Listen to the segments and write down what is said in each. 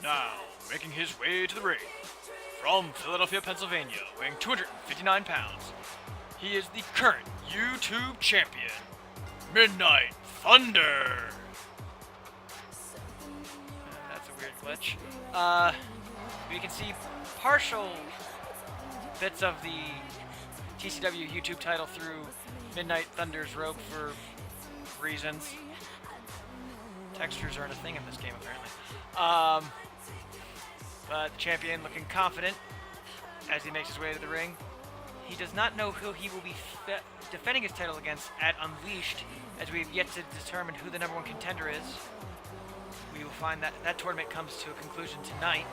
Now, making his way to the ring, from Philadelphia, Pennsylvania, weighing 259 pounds, he is the current YouTube champion, Midnight Thunder. That's a weird glitch. We can see partial bits of the TCW YouTube title through Midnight Thunder's robe for reasons. Textures aren't a thing in this game, apparently. But the champion looking confident as he makes his way to the ring. He does not know who he will be defending his title against at Unleashed, as we have yet to determine who the number one contender is. We will find that that tournament comes to a conclusion tonight.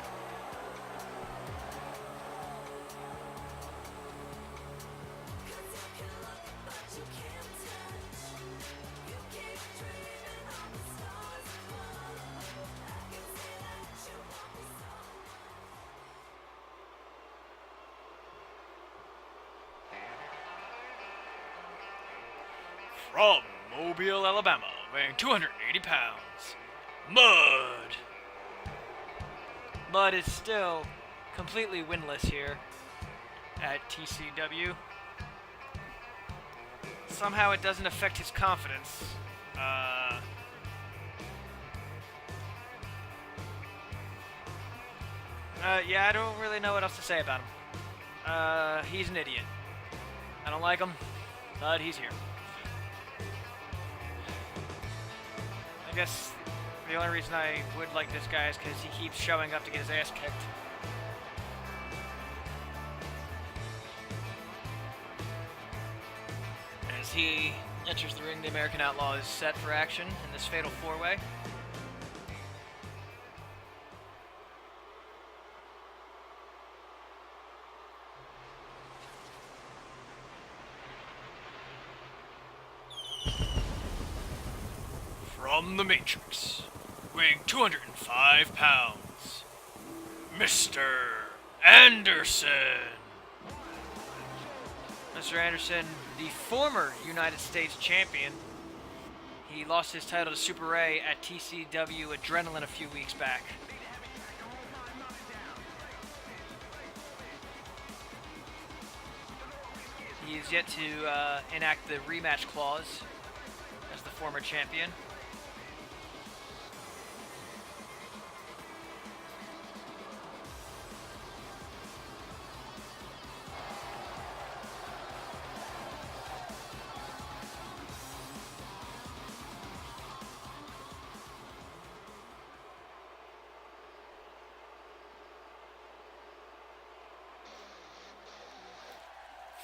From Mobile, Alabama, weighing 280 pounds, Mud. Mud is still completely winless here at TCW. Somehow it doesn't affect his confidence. Yeah, I don't really know what else to say about him. He's an idiot. I don't like him, but he's here. I guess the only reason I would like this guy is because he keeps showing up to get his ass kicked. As he enters the ring, the American Outlaw is set for action in this fatal four-way. From the Matrix, weighing 205 pounds, Mr. Anderson. Mr. Anderson, the former United States champion. He lost his title to Super Ray at TCW Adrenaline a few weeks back. He is yet to enact the rematch clause as the former champion.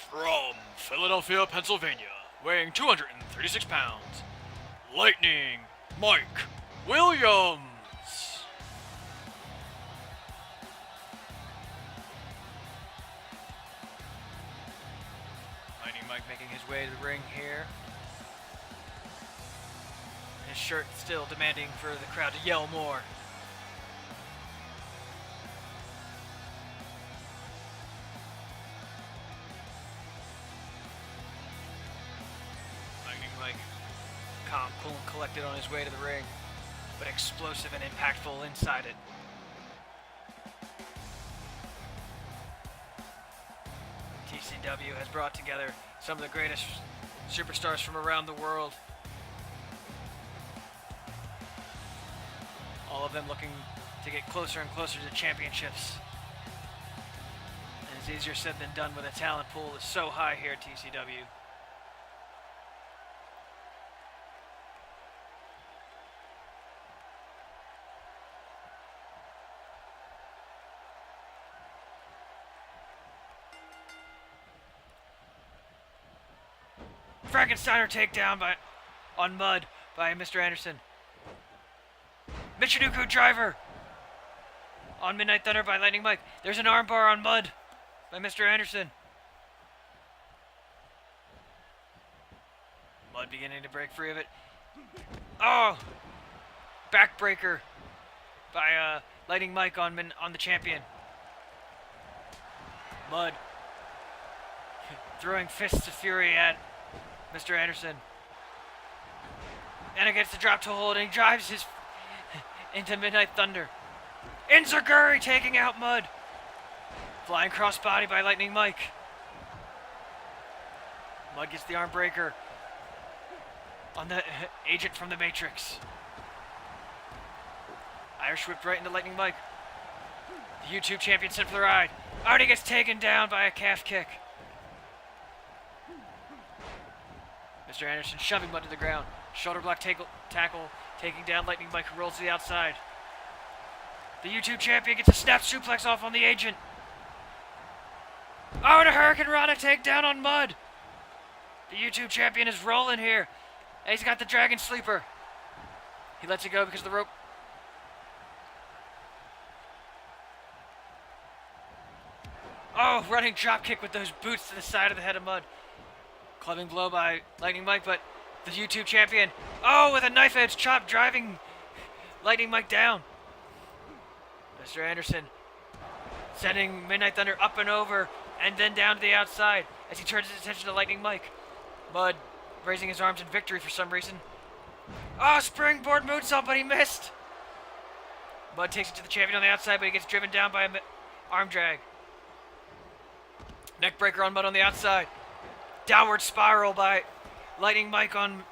From Philadelphia, Pennsylvania, weighing 236 pounds, Lightning Mike Williams. Lightning Mike making his way to the ring here. His shirt still demanding for the crowd to yell more. Calm, cool, and collected on his way to the ring, but explosive and impactful inside it. TCW has brought together some of the greatest superstars from around the world. All of them looking to get closer and closer to championships. And it's easier said than done when the talent pool is so high here at TCW. Frankensteiner takedown on Mud by Mr. Anderson. Michinoku driver on Midnight Thunder by Lightning Mike. There's an armbar on Mud by Mr. Anderson. Mud beginning to break free of it. Oh! Backbreaker by Lightning Mike on the champion. Mud throwing fists of fury at Mr. Anderson. And against the drop toe hold, and he drives into Midnight Thunder. Enziguri taking out Mud. Flying crossbody by Lightning Mike. Mud gets the arm breaker on the agent from the Matrix. Irish whipped right into Lightning Mike. The YouTube champion sent for the ride. Already gets taken down by a calf kick. Mr. Anderson shoving Mud to the ground. Shoulder block tackle, taking down Lightning Mike, who rolls to the outside. The YouTube champion gets a snap suplex off on the agent. Oh, and a Hurricane Rana takedown on Mud. The YouTube champion is rolling here. And he's got the Dragon Sleeper. He lets it go because of the rope. Oh, running drop kick with those boots to the side of the head of Mud. Clubbing blow by Lightning Mike, but the YouTube champion, oh, with a knife edge chop, driving Lightning Mike down. Mr. Anderson sending Midnight Thunder up and over and then down to the outside as he turns his attention to Lightning Mike. Mud raising his arms in victory for some reason. Oh, springboard moonsault, but he missed. Mud takes it to the champion on the outside, but he gets driven down by an arm drag. Neck breaker on Mud on the outside. Downward spiral by Lightning Mike on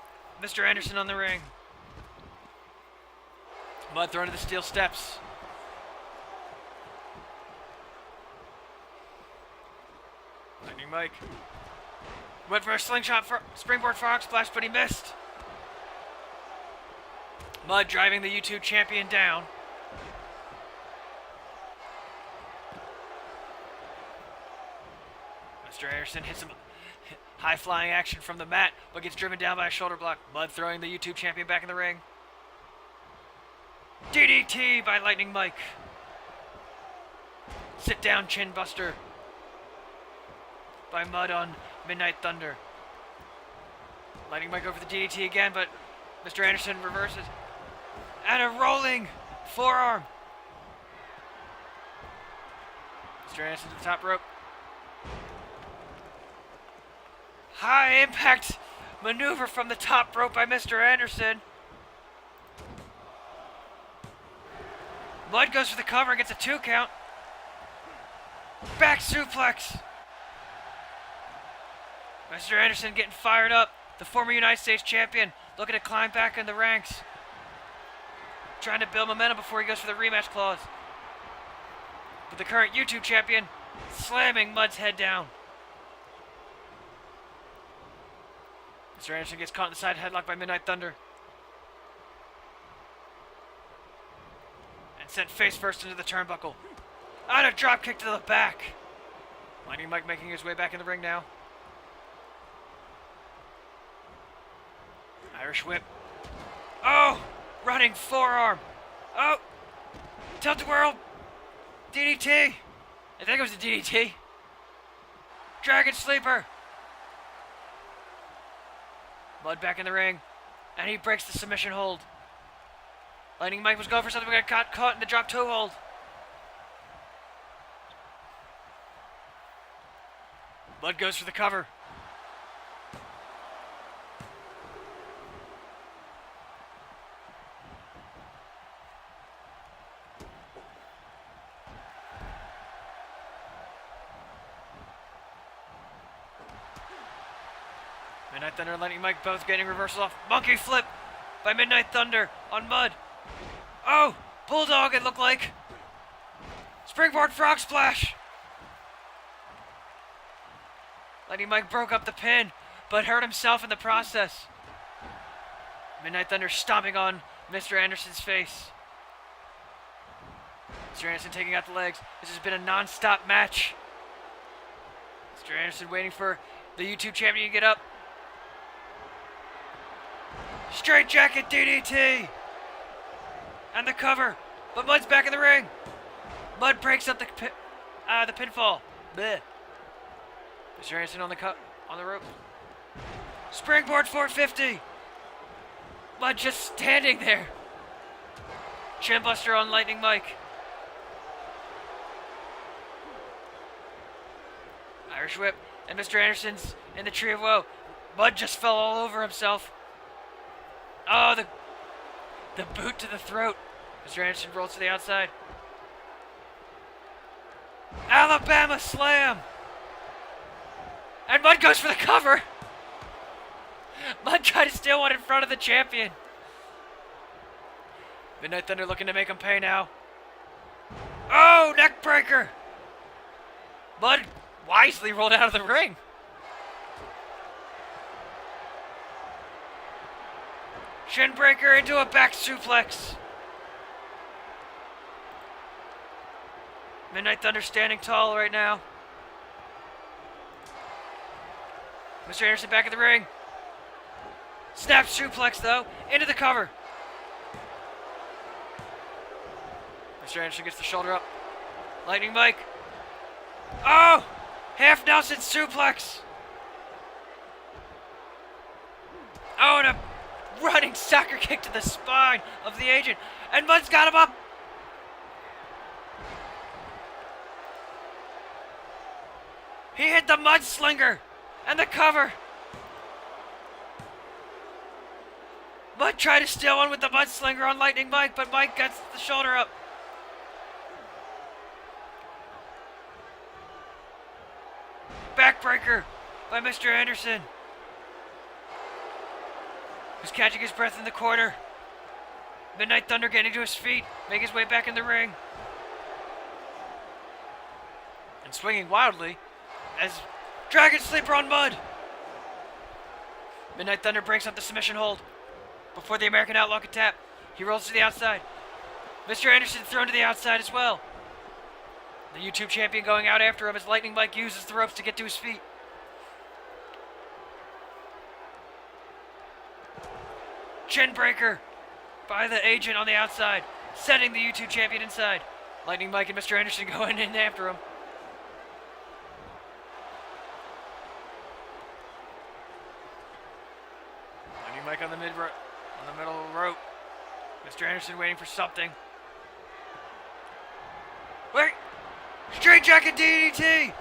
Mr. Anderson on the ring. Mud thrown to the steel steps. Lightning Mike went for a slingshot for springboard frog splash, but he missed. Mud driving the YouTube champion down. Mr. Anderson hits some high-flying action from the mat, but gets driven down by a shoulder block. Mud throwing the YouTube champion back in the ring. DDT by Lightning Mike. Sit down chin buster by Mud on Midnight Thunder. Lightning Mike over the DDT again, but Mr. Anderson reverses. And a rolling forearm. Mr. Anderson to the top rope. High impact maneuver from the top rope by Mr. Anderson. Mud goes for the cover and gets a 2 count. Back suplex. Mr. Anderson getting fired up. The former United States champion looking to climb back in the ranks. Trying to build momentum before he goes for the rematch clause. But the current YouTube champion slamming Mud's head down. Mr. Anderson gets caught in the side headlock by Midnight Thunder. And sent face first into the turnbuckle. And a drop kick to the back. Lightning Mike making his way back in the ring now. Irish whip. Oh! Running forearm. Oh! Tilt-a-whirl. DDT. I think it was a DDT. Dragon Sleeper. Mud back in the ring. And he breaks the submission hold. Lightning Mike was going for something, but got caught in the drop toe hold. Mud goes for the cover. Midnight Thunder and Lightning Mike both getting reversals off. Monkey flip by Midnight Thunder on Mud. Oh! Bulldog it looked like. Springboard frog splash. Lightning Mike broke up the pin, but hurt himself in the process. Midnight Thunder stomping on Mr. Anderson's face. Mr. Anderson taking out the legs. This has been a non-stop match. Mr. Anderson waiting for the YouTube champion to get up. Straight jacket DDT. And the cover. But Mud's back in the ring. Mud breaks up the pinfall. Blech. Mr. Anderson on the rope. Springboard 450. Mud just standing there. Chin buster on Lightning Mike. Irish whip. And Mr. Anderson's in the tree of woe. Mud just fell all over himself. Oh, the boot to the throat Mr. Anderson rolls to the outside. Alabama slam! And Mudd goes for the cover! Mudd tried to steal one in front of the champion. Midnight Thunder looking to make him pay now. Oh, neck breaker! Mudd wisely rolled out of the ring. Shin breaker into a back suplex. Midnight Thunder standing tall right now. Mr. Anderson back in the ring. Snap suplex though, into the cover. Mr. Anderson gets the shoulder up. Lightning Mike. Oh! Half Nelson suplex. Oh, and a running soccer kick to the spine of the agent. And Mudd's got him up. He hit the mudslinger and the cover. Mudd tried to steal one with the mudslinger on Lightning Mike, but Mike gets the shoulder up. Backbreaker by Mr. Anderson, who's catching his breath in the corner. Midnight Thunder getting to his feet, making his way back in the ring. And swinging wildly as Dragon Sleeper on Mudd. Midnight Thunder breaks up the submission hold before the American Outlaw can tap. He rolls to the outside. Mr. Anderson thrown to the outside as well. The YouTube champion going out after him as Lightning Mike uses the ropes to get to his feet. Chin breaker by the agent on the outside, setting the YouTube champion inside. Lightning Mike and Mr. Anderson going in after him. Lightning Mike on the middle rope. Mr. Anderson waiting for something. Wait! Straight jacket DDT!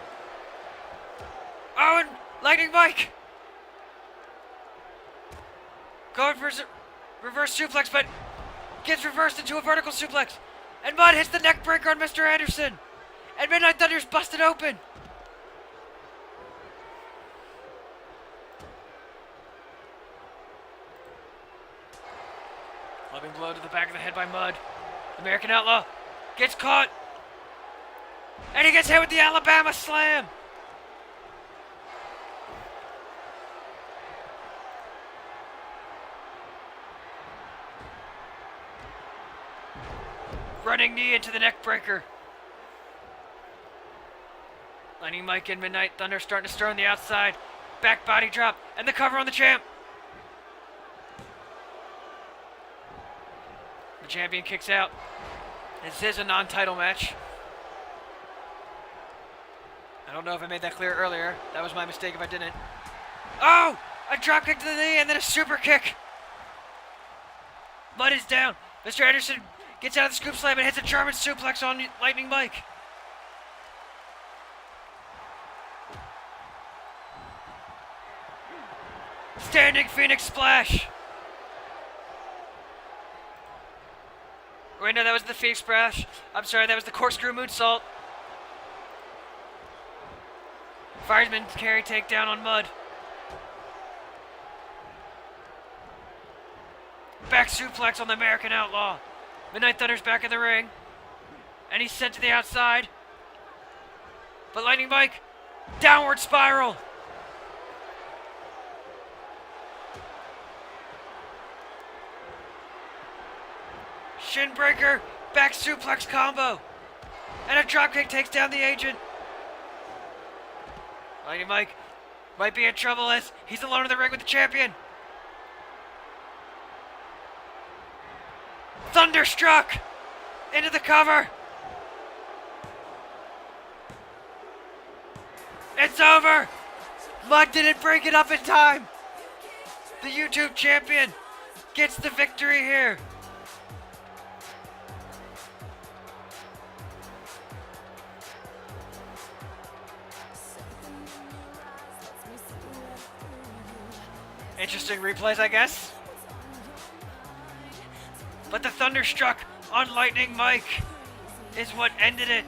Oh, and Lightning Mike! Going for reverse suplex, but gets reversed into a vertical suplex. And Mudd hits the neck breaker on Mr. Anderson. And Midnight Thunder's busted open. Clubbing blow to the back of the head by Mudd. American Outlaw gets caught. And he gets hit with the Alabama slam. Running knee into the neck breaker. Lightning Mike and Midnight Thunder starting to stir on the outside. Back body drop and the cover on the champ. The champion kicks out. This is a non-title match. I don't know if I made that clear earlier. That was my mistake if I didn't. Oh! A drop kick to the knee and then a super kick. Mudd is down. Mr. Anderson gets out of the scoop slam and hits a German suplex on Lightning Mike. Standing Phoenix Splash. Wait, no, that was the Phoenix Splash. I'm sorry, that was the corkscrew moonsault. Fireman carry takedown on Mudd. Back suplex on the American Outlaw. Midnight Thunder's back in the ring. And he's sent to the outside. But Lightning Mike, downward spiral. Shin breaker, back suplex combo. And a dropkick takes down the agent. Lightning Mike might be in trouble as he's alone in the ring with the champion. Thunderstruck into the cover. It's over. Mudd didn't break it up in time. The YouTube champion gets the victory here. Interesting replays, I guess. But the Thunderstruck on Lightning Mike is what ended it.